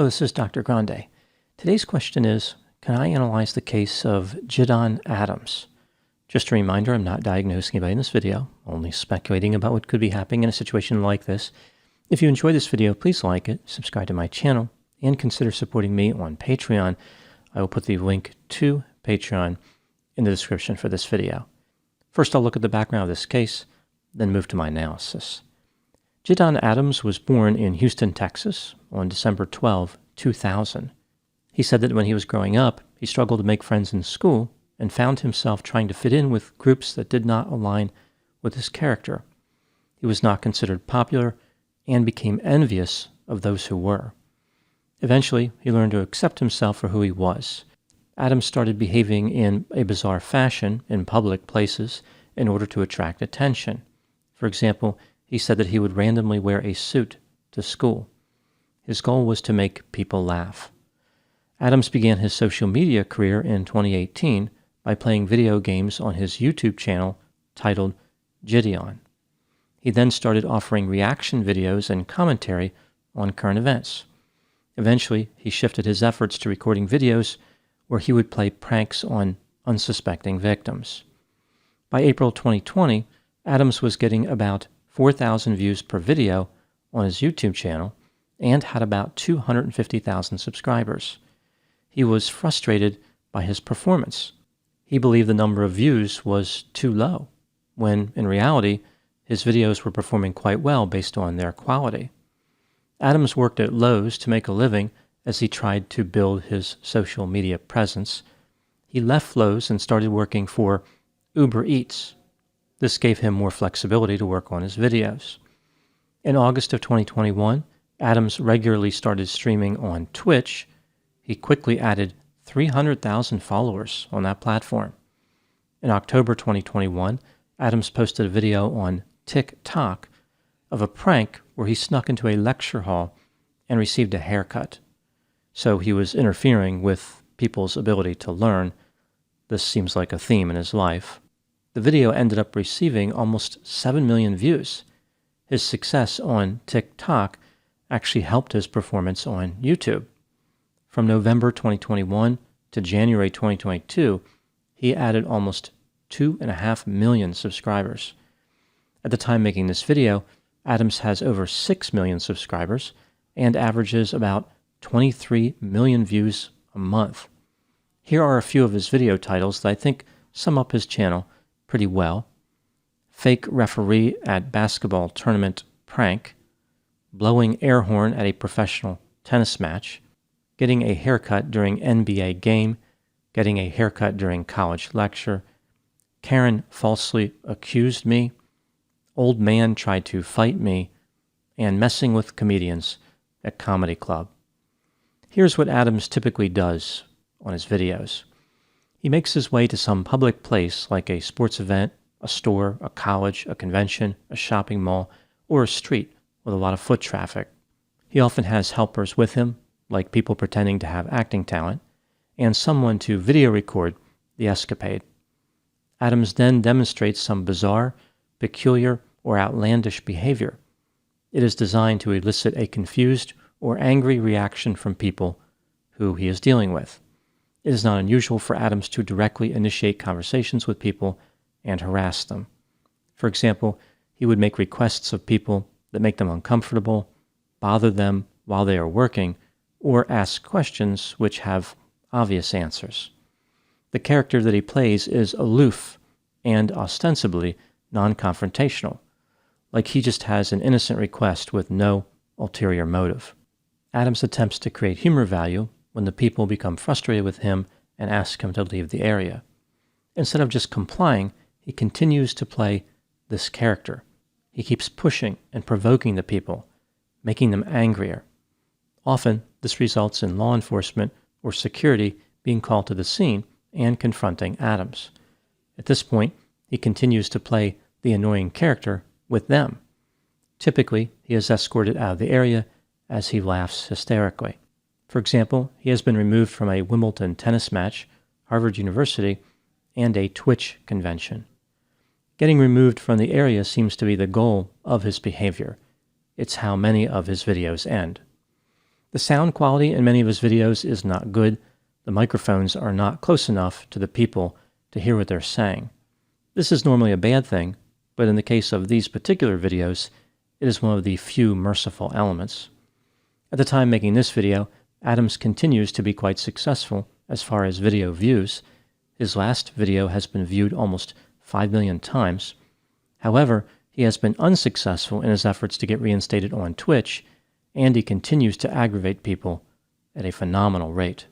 Hello, this is Dr. Grande. Today's question is, can I analyze the case of Jidon Adams? Just a reminder, I'm not diagnosing anybody in this video, only speculating about what could be happening in a situation like this. If you enjoyed this video, please like it, subscribe to my channel, and consider supporting me on Patreon. I will put the link to Patreon in the description for this video. First, I'll look at the background of this case, then move to my analysis. Jidon Adams was born in Houston, Texas on December 12, 2000. He said that when he was growing up, he struggled to make friends in school and found himself trying to fit in with groups that did not align with his character. He was not considered popular and became envious of those who were. Eventually, he learned to accept himself for who he was. Adams started behaving in a bizarre fashion in public places in order to attract attention. For example, he said that he would randomly wear a suit to school. His goal was to make people laugh. Adams began his social media career in 2018 by playing video games on his YouTube channel titled Jidon. He then started offering reaction videos and commentary on current events. Eventually, he shifted his efforts to recording videos where he would play pranks on unsuspecting victims. By April 2020, Adams was getting about 4,000 views per video on his YouTube channel and had about 250,000 subscribers. He was frustrated by his performance. He believed the number of views was too low, when in reality, his videos were performing quite well based on their quality. Adams worked at Lowe's to make a living as he tried to build his social media presence. He left Lowe's and started working for Uber Eats. This gave him more flexibility to work on his videos. In August of 2021, Adams regularly started streaming on Twitch. He quickly added 300,000 followers on that platform. In October 2021, Adams posted a video on TikTok of a prank where he snuck into a lecture hall and received a haircut. So he was interfering with people's ability to learn. This seems like a theme in his life. The video ended up receiving almost 7 million views. His success on TikTok actually helped his performance on YouTube. From November 2021 to January 2022, he added almost 2.5 million subscribers. At the time making this video, Adams has over 6 million subscribers and averages about 23 million views a month. Here are a few of his video titles that I think sum up his channel pretty well. Fake referee at basketball tournament prank, blowing air horn at a professional tennis match, getting a haircut during NBA game, getting a haircut during college lecture, Karen falsely accused me, old man tried to fight me, and messing with comedians at comedy club. Here's what Adams typically does on his videos. He makes his way to some public place like a sports event, a store, a college, a convention, a shopping mall, or a street with a lot of foot traffic. He often has helpers with him, like people pretending to have acting talent, and someone to video record the escapade. Adams then demonstrates some bizarre, peculiar, or outlandish behavior. It is designed to elicit a confused or angry reaction from people who he is dealing with. It is not unusual for Adams to directly initiate conversations with people and harass them. For example, he would make requests of people that make them uncomfortable, bother them while they are working, or ask questions which have obvious answers. The character that he plays is aloof and ostensibly non-confrontational, like he just has an innocent request with no ulterior motive. Adams attempts to create humor value when the people become frustrated with him and ask him to leave the area. Instead of just complying, he continues to play this character. He keeps pushing and provoking the people, making them angrier. Often, this results in law enforcement or security being called to the scene and confronting Adams. At this point, he continues to play the annoying character with them. Typically, he is escorted out of the area as he laughs hysterically. For example, he has been removed from a Wimbledon tennis match, Harvard University, and a Twitch convention. Getting removed from the area seems to be the goal of his behavior. It's how many of his videos end. The sound quality in many of his videos is not good. The microphones are not close enough to the people to hear what they're saying. This is normally a bad thing, but in the case of these particular videos, it is one of the few merciful elements. At the time making this video, Adams continues to be quite successful as far as video views. His last video has been viewed almost 5 million times. However, he has been unsuccessful in his efforts to get reinstated on Twitch, and he continues to aggravate people at a phenomenal rate.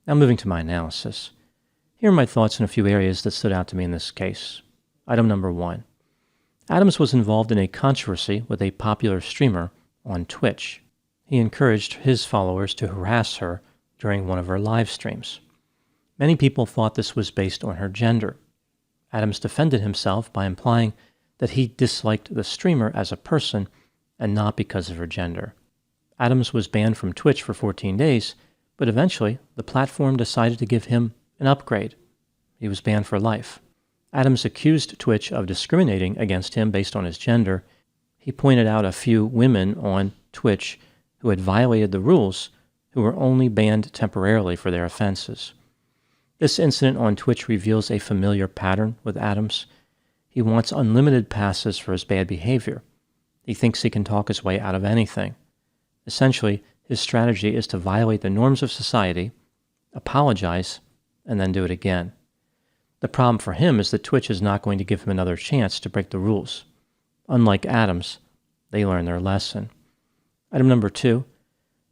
Now moving to my analysis. Here are my thoughts in a few areas that stood out to me in this case. Item number 1. Adams was involved in a controversy with a popular streamer on Twitch. He encouraged his followers to harass her during one of her live streams. Many people thought this was based on her gender. Adams defended himself by implying that he disliked the streamer as a person and not because of her gender. Adams was banned from Twitch for 14 days, but eventually the platform decided to give him an upgrade. He was banned for life. Adams accused Twitch of discriminating against him based on his gender. He pointed out a few women on Twitch who had violated the rules, who were only banned temporarily for their offenses. This incident on Twitch reveals a familiar pattern with Adams. He wants unlimited passes for his bad behavior. He thinks he can talk his way out of anything. Essentially, his strategy is to violate the norms of society, apologize, and then do it again. The problem for him is that Twitch is not going to give him another chance to break the rules. Unlike Adams, they learn their lesson. Item number 2.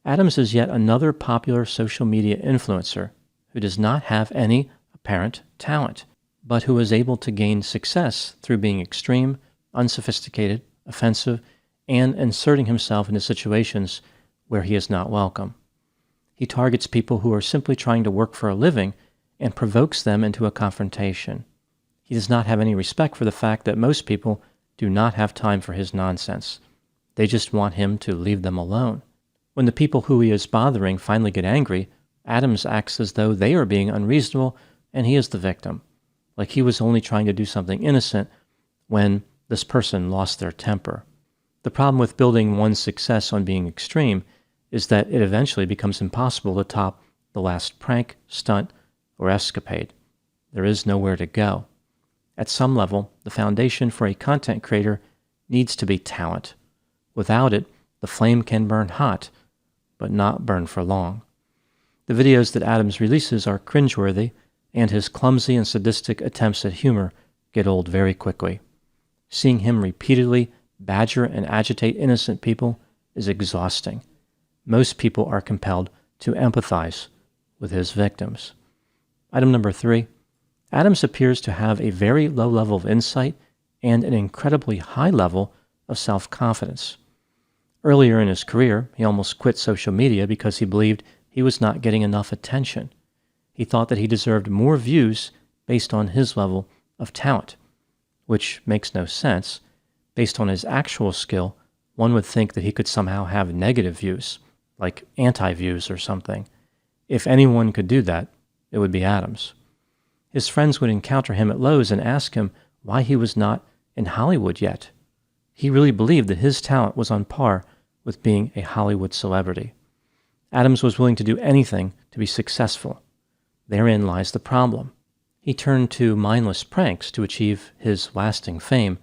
Adams is yet another popular social media influencer who does not have any apparent talent, but who is able to gain success through being extreme, unsophisticated, offensive, and inserting himself into situations where he is not welcome. He targets people who are simply trying to work for a living and provokes them into a confrontation. He does not have any respect for the fact that most people do not have time for his nonsense. They just want him to leave them alone. When the people who he is bothering finally get angry, Adams acts as though they are being unreasonable and he is the victim, like he was only trying to do something innocent when this person lost their temper. The problem with building one's success on being extreme is that it eventually becomes impossible to top the last prank, stunt, or escapade. There is nowhere to go. At some level, the foundation for a content creator needs to be talent. Without it, the flame can burn hot, but not burn for long. The videos that Adams releases are cringeworthy, and his clumsy and sadistic attempts at humor get old very quickly. Seeing him repeatedly badger and agitate innocent people is exhausting. Most people are compelled to empathize with his victims. Item number 3. Adams appears to have a very low level of insight and an incredibly high level of self-confidence. Earlier in his career, he almost quit social media because he believed he was not getting enough attention. He thought that he deserved more views based on his level of talent, which makes no sense. Based on his actual skill, one would think that he could somehow have negative views, like anti-views or something. If anyone could do that, it would be Adams. His friends would encounter him at Lowe's and ask him why he was not in Hollywood yet. He really believed that his talent was on par with being a Hollywood celebrity. Adams was willing to do anything to be successful. Therein lies the problem. He turned to mindless pranks to achieve his lasting fame,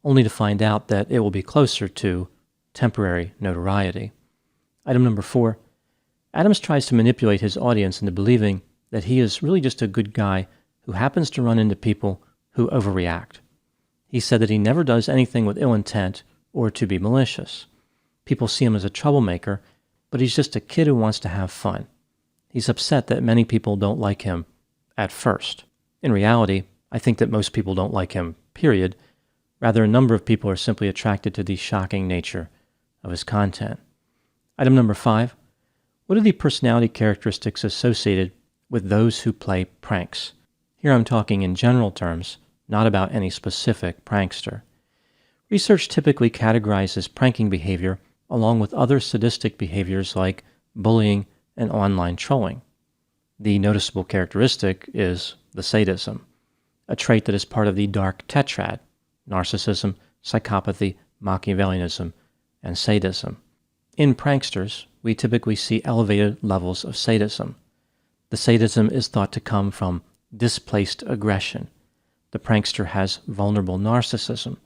only to find out that it will be closer to temporary notoriety. Item number 4. Adams tries to manipulate his audience into believing that he is really just a good guy who happens to run into people who overreact. He said that he never does anything with ill intent or to be malicious. People see him as a troublemaker, but he's just a kid who wants to have fun. He's upset that many people don't like him at first. In reality, I think that most people don't like him, period. Rather, a number of people are simply attracted to the shocking nature of his content. Item number 5. What are the personality characteristics associated with those who play pranks? Here I'm talking in general terms, not about any specific prankster. Research typically categorizes pranking behavior along with other sadistic behaviors like bullying and online trolling. The noticeable characteristic is the sadism, a trait that is part of the dark tetrad: narcissism, psychopathy, Machiavellianism, and sadism. In pranksters, we typically see elevated levels of sadism. The sadism is thought to come from displaced aggression. The prankster has vulnerable narcissism.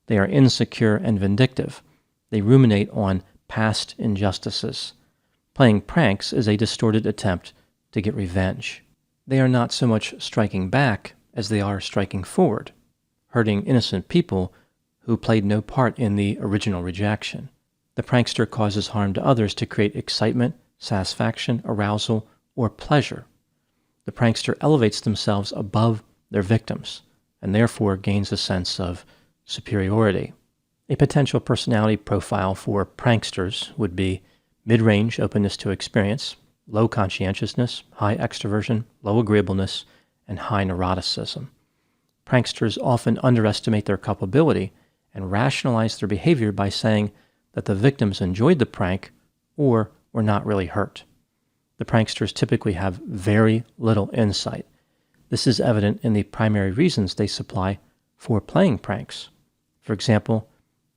They are insecure and vindictive. They ruminate on past injustices. Playing pranks is a distorted attempt to get revenge. They are not so much striking back as they are striking forward, hurting innocent people who played no part in the original rejection. The prankster causes harm to others to create excitement, satisfaction, arousal, or pleasure. The prankster elevates themselves above their victims and therefore gains a sense of superiority. A potential personality profile for pranksters would be mid-range openness to experience, low conscientiousness, high extroversion, low agreeableness, and high neuroticism. Pranksters often underestimate their culpability and rationalize their behavior by saying that the victims enjoyed the prank or were not really hurt. The pranksters typically have very little insight. This is evident in the primary reasons they supply for playing pranks. For example,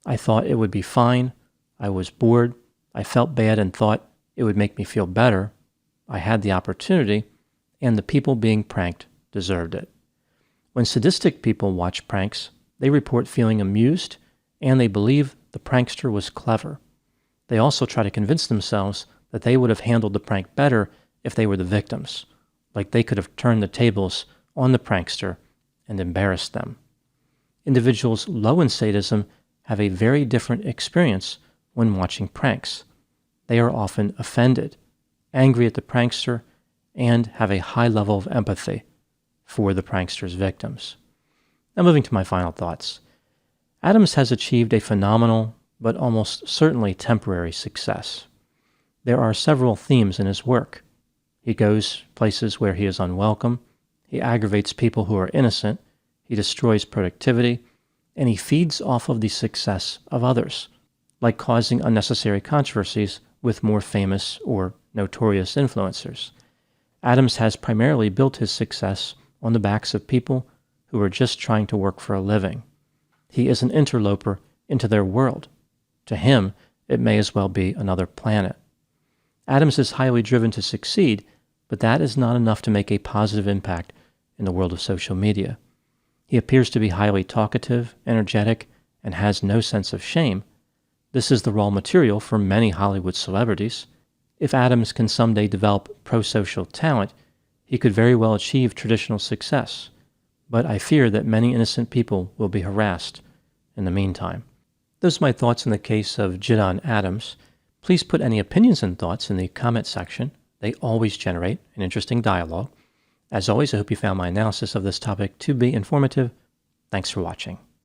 I thought it would be fine, I was bored, I felt bad and thought it would make me feel better, I had the opportunity, and the people being pranked deserved it. When sadistic people watch pranks, they report feeling amused and they believe the prankster was clever. They also try to convince themselves that they would have handled the prank better if they were the victims, like they could have turned the tables on the prankster and embarrassed them. Individuals low in sadism have a very different experience when watching pranks. They are often offended, angry at the prankster, and have a high level of empathy for the prankster's victims. Now moving to my final thoughts. Adams has achieved a phenomenal but almost certainly temporary success. There are several themes in his work. He goes places where he is unwelcome, he aggravates people who are innocent, he destroys productivity, and he feeds off of the success of others, like causing unnecessary controversies with more famous or notorious influencers. Adams has primarily built his success on the backs of people who are just trying to work for a living. He is an interloper into their world. To him, it may as well be another planet. Adams is highly driven to succeed, but that is not enough to make a positive impact in the world of social media. He appears to be highly talkative, energetic, and has no sense of shame. This is the raw material for many Hollywood celebrities. If Adams can someday develop pro-social talent, he could very well achieve traditional success. But I fear that many innocent people will be harassed in the meantime. Those are my thoughts in the case of Jidon Adams. Please put any opinions and thoughts in the comment section. They always generate an interesting dialogue. As always, I hope you found my analysis of this topic to be informative. Thanks for watching.